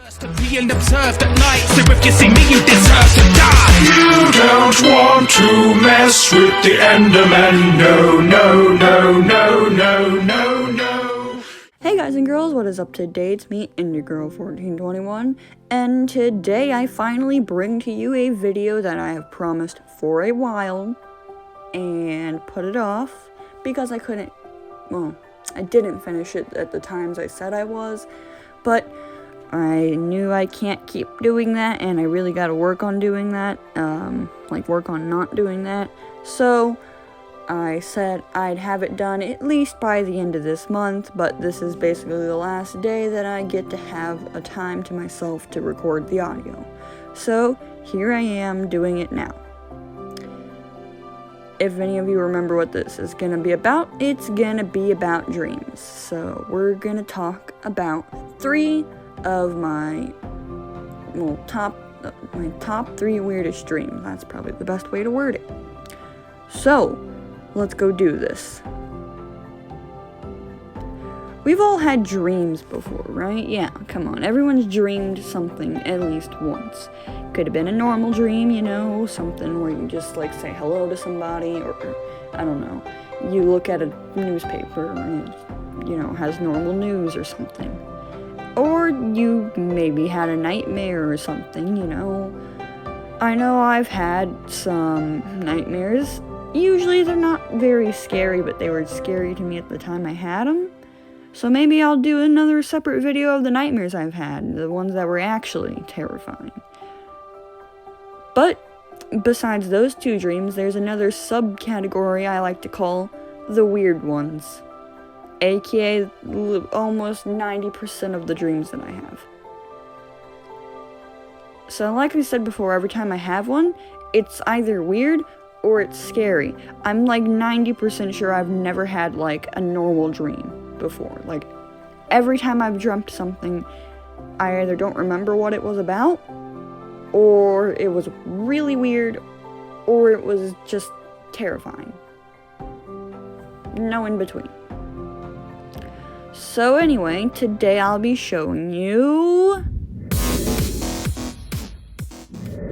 To be observed at night, so if you see me, you deserve to die. You don't want to mess with the Enderman. No, no, no, no, no, no, no. Hey guys and girls, what is up today? It's me, IndieGirl1421, and today I finally bring to you a video that I have promised for a while and put it off because I didn't finish it at the times I said I was, but I knew I can't keep doing that, and I really gotta work on doing that, work on not doing that. So I said I'd have it done at least by the end of this month, but this is basically the last day that I get to have a time to myself to record the audio. So here I am doing it now. If any of you remember what this is gonna be about, it's gonna be about dreams. So we're gonna talk about three of my top three weirdest dreams. That's probably the best way to word it. So let's go do this. We've all had dreams before, right? Yeah, come on. Everyone's dreamed something at least once. Could have been a normal dream, something where you just say hello to somebody, or I don't know. You look at a newspaper and it, has normal news or something. Or you maybe had a nightmare or something, I know I've had some nightmares. Usually they're not very scary, but they were scary to me at the time I had them. So maybe I'll do another separate video of the nightmares I've had, the ones that were actually terrifying. But besides those two dreams, there's another subcategory I like to call the weird ones. AKA almost 90% of the dreams that I have. So like I said before, every time I have one, it's either weird or it's scary. I'm 90% sure I've never had a normal dream before. Every time I've dreamt something, I either don't remember what it was about, or it was really weird, or it was just terrifying. No in between. So anyway, today I'll be showing you...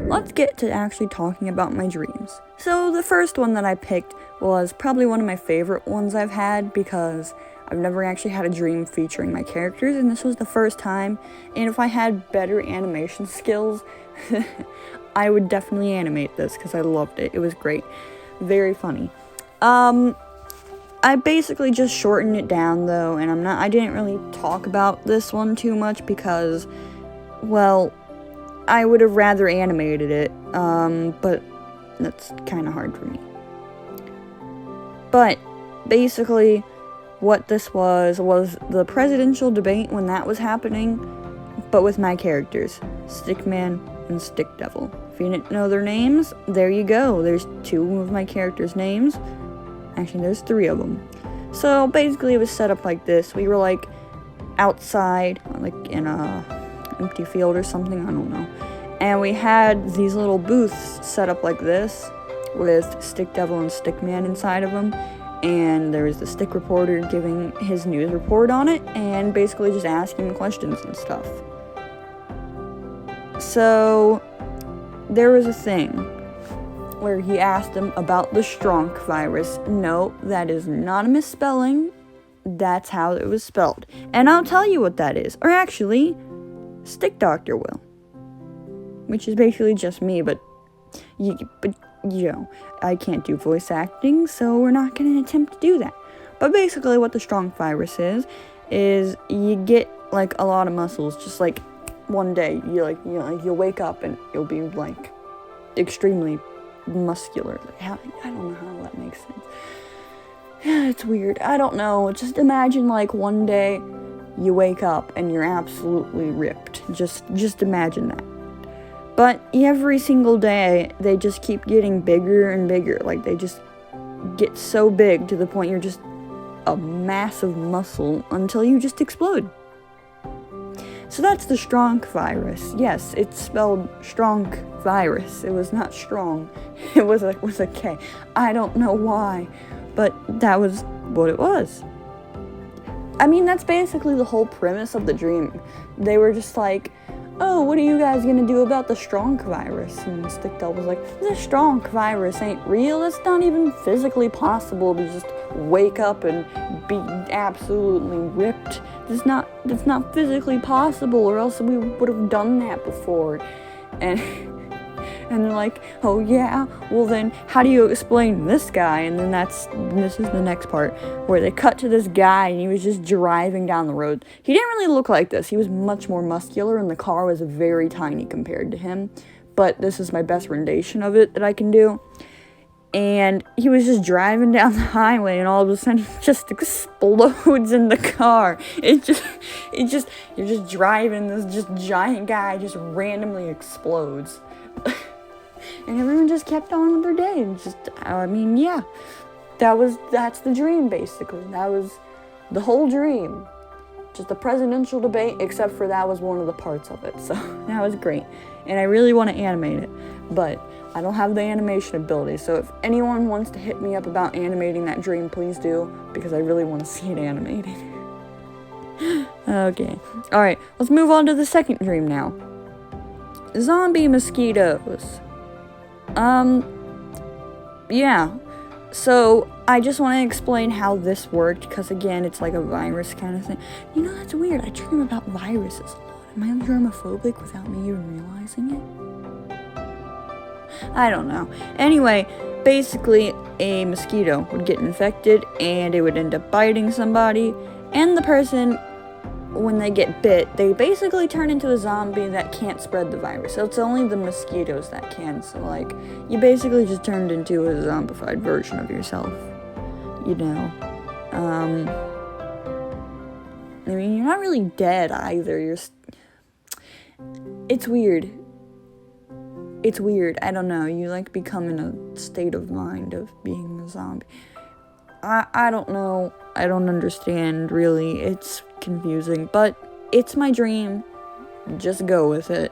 Let's get to actually talking about my dreams. So the first one that I picked was probably one of my favorite ones I've had, because I've never actually had a dream featuring my characters, and this was the first time, and if I had better animation skills, I would definitely animate this, because I loved it. It was great. Very funny. I basically just shortened it down though, and I didn't really talk about this one too much because, well, I would have rather animated it, but that's kind of hard for me. But basically, what this was the presidential debate when that was happening, but with my characters, Stickman and Stick Devil. If you didn't know their names, there you go. There's two of my characters' names. Actually, there's three of them. So basically, it was set up like this. We were outside, in a empty field or something, I don't know. And we had these little booths set up like this, with Stick Devil and Stickman inside of them. And there was the Stick Reporter giving his news report on it, and basically just asking questions and stuff. So there was a thing where he asked him about the Stronk virus. No, that is not a misspelling. That's how it was spelled. And I'll tell you what that is. Or actually, Stick Doctor will. Which is basically just me, but I can't do voice acting, so we're not going to attempt to do that. But basically what the Stronk virus is you get, a lot of muscles, just one day, you'll wake up and you'll be, extremely muscular. I don't know how that makes sense. Yeah, it's weird. I don't know. Just imagine one day you wake up and you're absolutely ripped. Just imagine that. But every single day they just keep getting bigger and bigger. They just get so big to the point you're just a massive muscle until you just explode. So that's the Stronk virus. Yes, it's spelled Stronk virus. It was not strong. It was a K. I don't know why, but that was what it was. I mean, that's basically the whole premise of the dream. They were just like, oh, what are you guys gonna do about the strong virus? And Sticktail was like, the strong virus ain't real. It's not even physically possible to just wake up and be absolutely ripped. That's not physically possible, or else we would have done that before. And they're like, oh yeah, well then how do you explain this guy? And then this is the next part, where they cut to this guy and he was just driving down the road. He didn't really look like this. He was much more muscular and the car was very tiny compared to him. But this is my best rendition of it that I can do. And he was just driving down the highway and all of a sudden he just explodes in the car. You're just driving, this just giant guy just randomly explodes. And everyone just kept on with their day, and yeah, that's the dream, basically. That was the whole dream. Just a presidential debate, except for that was one of the parts of it, so that was great. And I really want to animate it, but I don't have the animation ability, so if anyone wants to hit me up about animating that dream, please do, because I really want to see it animated. Okay, alright, let's move on to the second dream now. Zombie mosquitoes. Yeah. So, I just want to explain how this worked, because again, it's like a virus kind of thing. You know, that's weird. I dream about viruses a lot. Am I germophobic without me even realizing it? I don't know. Anyway, basically, a mosquito would get infected, and it would end up biting somebody, and the person, when they get bit, they basically turn into a zombie that can't spread the virus. So it's only the mosquitoes that can. So, like, you basically just turned into a zombified version of yourself. You know. I mean, you're not really dead either. It's weird. It's weird. I don't know. You, like, become in a state of mind of being a zombie. I don't know. I don't understand, really. It's confusing, but it's my dream. Just go with it.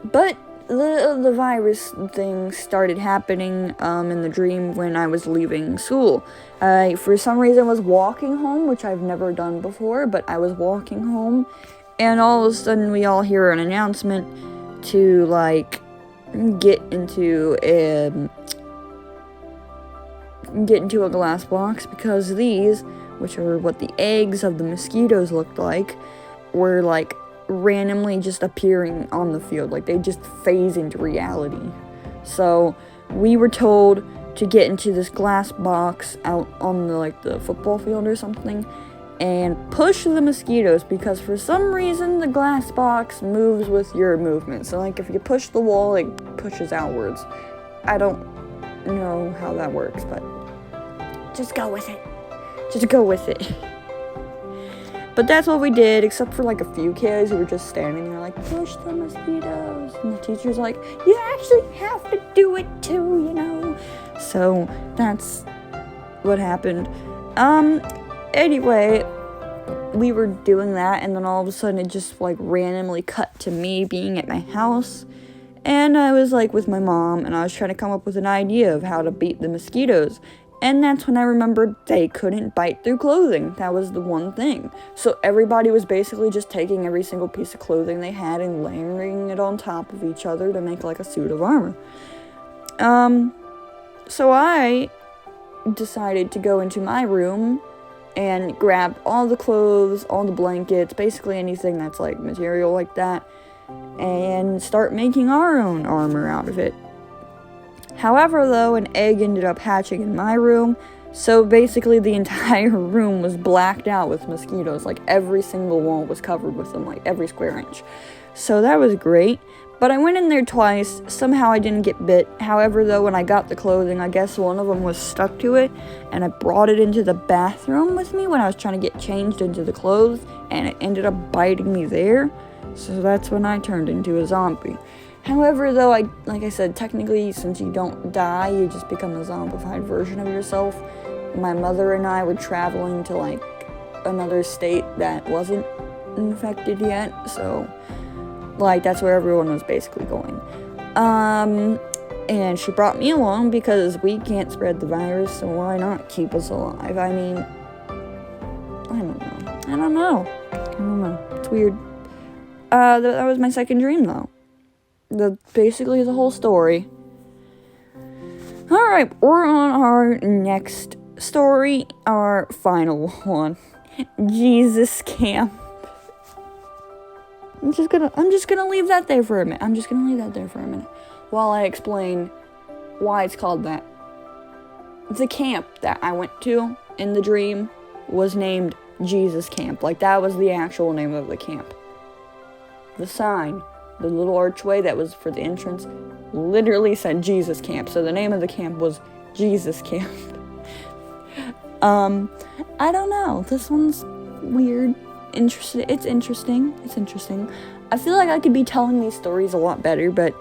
But the virus thing started happening in the dream when I was leaving school. I, for some reason, was walking home, which I've never done before, but I was walking home, and all of a sudden we all hear an announcement to, like, get into a glass box, because these, which are what the eggs of the mosquitoes looked like, were, like, randomly just appearing on the field. Like, they just phase into reality. So, we were told to get into this glass box out on the football field or something, and push the mosquitoes, because for some reason the glass box moves with your movement. So, like, if you push the wall, it pushes outwards. I don't know how that works, but just go with it. Just go with it. But that's what we did, except for, like, a few kids who were just standing there, like, push the mosquitoes. And the teacher's like, you actually have to do it too, you know. So, that's what happened. Anyway, we were doing that, and then all of a sudden it just, like, randomly cut to me being at my house. And I was, like, with my mom, and I was trying to come up with an idea of how to beat the mosquitoes. And that's when I remembered they couldn't bite through clothing. That was the one thing. So everybody was basically just taking every single piece of clothing they had and layering it on top of each other to make, like, a suit of armor. So I decided to go into my room and grab all the clothes, all the blankets, basically anything that's, like, material like that, and start making our own armor out of it. However, though, an egg ended up hatching in my room, so basically the entire room was blacked out with mosquitoes. Like, every single wall was covered with them, like, every square inch. So that was great, but I went in there twice. Somehow I didn't get bit. However, though, when I got the clothing, I guess one of them was stuck to it, and I brought it into the bathroom with me when I was trying to get changed into the clothes, and it ended up biting me there. So that's when I turned into a zombie. However, though, like I said, technically, since you don't die, you just become a zombified version of yourself. My mother and I were traveling to, like, another state that wasn't infected yet, so, like, that's where everyone was basically going. And she brought me along because we can't spread the virus, so why not keep us alive? I mean, I don't know. It's weird. that was my second dream, though. Basically the whole story. Alright, we're on our next story, our final one. Jesus Camp. I'm just gonna leave that there for a minute. While I explain why it's called that. The camp that I went to in the dream was named Jesus Camp. Like, that was the actual name of the camp. The sign, the little archway that was for the entrance, literally said Jesus Camp. So the name of the camp was Jesus Camp. I don't know. This one's weird. It's interesting. I feel like I could be telling these stories a lot better, but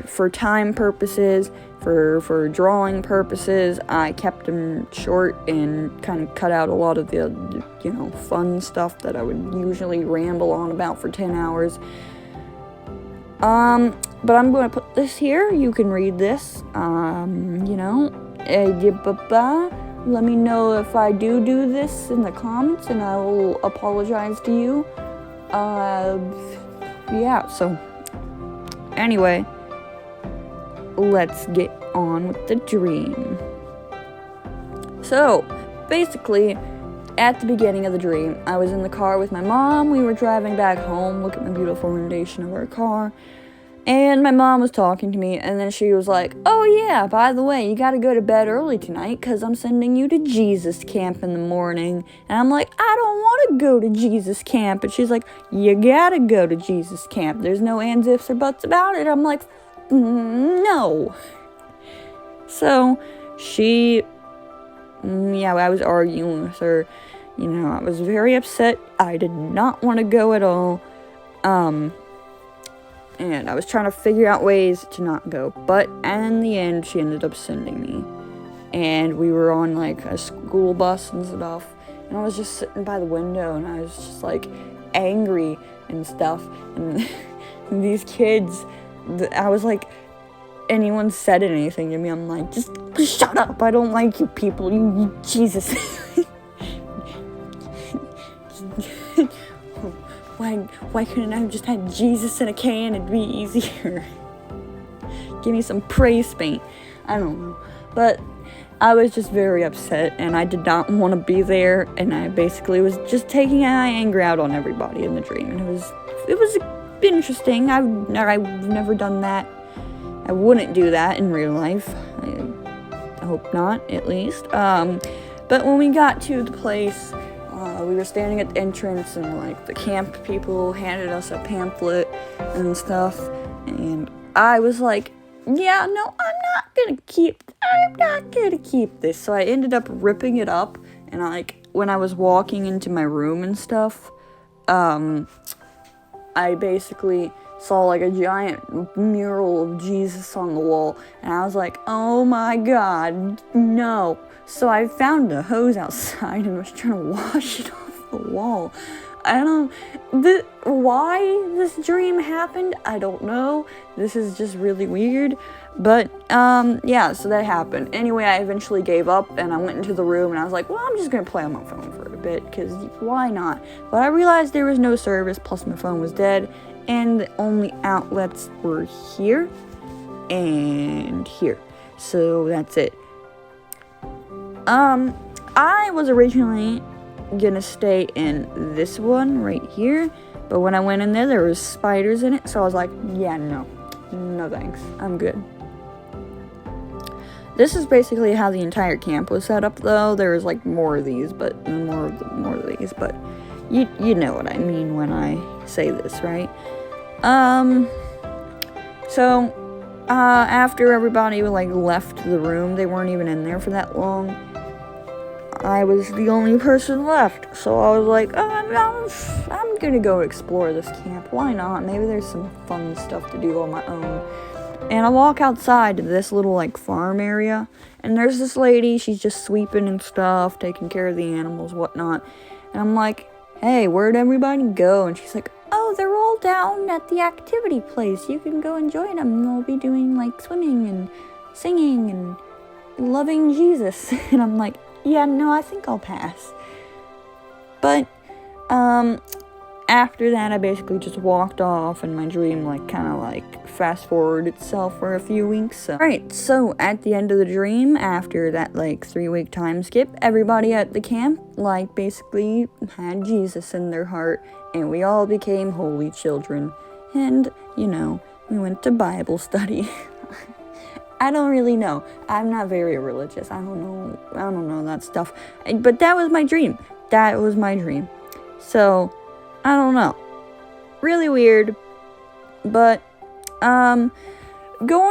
for time purposes, for drawing purposes, I kept them short and kind of cut out a lot of the, fun stuff that I would usually ramble on about for 10 hours. But I'm going to put this here. You can read this. Let me know if I do this in the comments, and I will apologize to you. So anyway, let's get on with the dream. So, basically, at the beginning of the dream, I was in the car with my mom. We were driving back home. Look at the beautiful rendition of our car. And my mom was talking to me, and then she was like, oh yeah, by the way, you gotta go to bed early tonight, because I'm sending you to Jesus Camp in the morning. And I'm like, I don't want to go to Jesus Camp. And she's like, you gotta go to Jesus Camp. There's no ands, ifs, or buts about it. I'm like, no. So, I was arguing with her. I was very upset. I did not want to go at all. And I was trying to figure out ways to not go. But in the end, she ended up sending me. And we were on, like, a school bus and stuff. And I was just sitting by the window, and I was just, like, angry and stuff. And these kids, I was like, anyone said anything to me, I'm like, just shut up. I don't like you people. You Jesus. Why couldn't I have just had Jesus in a can? It'd be easier. Give me some praise paint. I don't know. But I was just very upset, and I did not want to be there, and I basically was just taking my anger out on everybody in the dream, and it was interesting. I've never done that. I wouldn't do that in real life. I hope not, at least. But when we got to the place, we were standing at the entrance, and like the camp people handed us a pamphlet and stuff, and I was like, yeah, no, I'm not gonna keep this. So I ended up ripping it up, and when I was walking into my room and stuff, I basically saw like a giant mural of Jesus on the wall, and I was like, oh my god, no. So I found a hose outside and was trying to wash it off the wall. Why this dream happened, I don't know. This is just really weird. But, so that happened. Anyway, I eventually gave up, and I went into the room, and I was like, well, I'm just gonna play on my phone for a bit, because why not? But I realized there was no service, plus my phone was dead, and the only outlets were here and here. So that's it. I was originally gonna stay in this one right here, but when I went in there was spiders in it, so I was like, yeah, no thanks, I'm good. This is basically how the entire camp was set up, though. There was like more of these, but you know what I mean when I say this, right? After everybody left the room, they weren't even in there for that long, I was the only person left, so I was like, I'm gonna go explore this camp. Why not? Maybe there's some fun stuff to do on my own. And I walk outside to this little farm area, and there's this lady. She's just sweeping and stuff, taking care of the animals, whatnot. And I'm like, hey, where'd everybody go? And she's like, oh, they're all down at the activity place. You can go and join them. They'll be doing swimming and singing and loving Jesus. And I'm like, yeah, no, I think I'll pass. But, after that, I basically just walked off, and my dream, like, kind of, like, fast-forwarded itself for a few weeks, so. Alright, so, at the end of the dream, after that, like, 3-week time skip, everybody at the camp, like, basically had Jesus in their heart, and we all became holy children, and, you know, we went to Bible study. I don't really know. I'm not very religious. I don't know that stuff, but that was my dream. That was my dream. So, I don't know. Really weird. But, going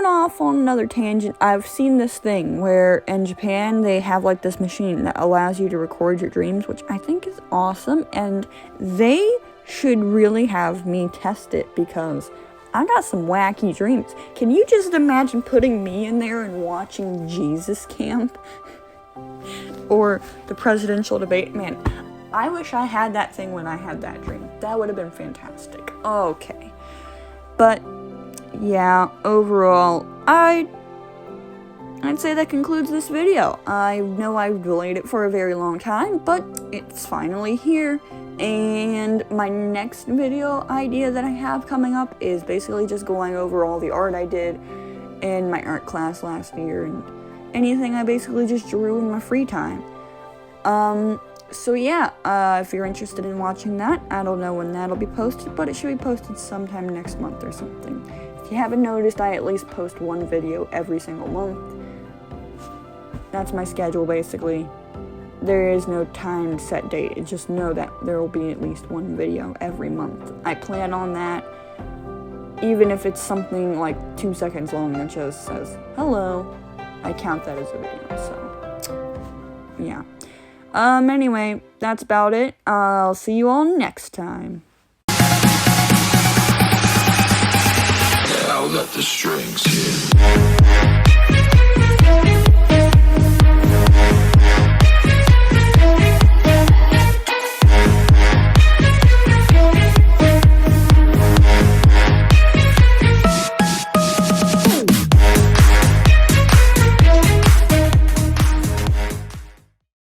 off on another tangent, I've seen this thing where in Japan they have like this machine that allows you to record your dreams, which I think is awesome, and they should really have me test it because I got some wacky dreams. Can you just imagine putting me in there and watching Jesus Camp? Or the presidential debate? Man, I wish I had that thing when I had that dream. That would have been fantastic. Okay. But, yeah, overall, I'd say that concludes this video. I know I've delayed it for a very long time, but it's finally here. And my next video idea that I have coming up is basically just going over all the art I did in my art class last year and anything I basically just drew in my free time. So yeah, if you're interested in watching that, I don't know when that'll be posted, but it should be posted sometime next month or something. If you haven't noticed, I at least post one video every single month. That's my schedule, basically. There is no timed set date, just know that there will be at least one video every month. I plan on that, even if it's something like 2 seconds long that just says, hello, I count that as a video, so, yeah. Anyway, that's about it. I'll see you all next time.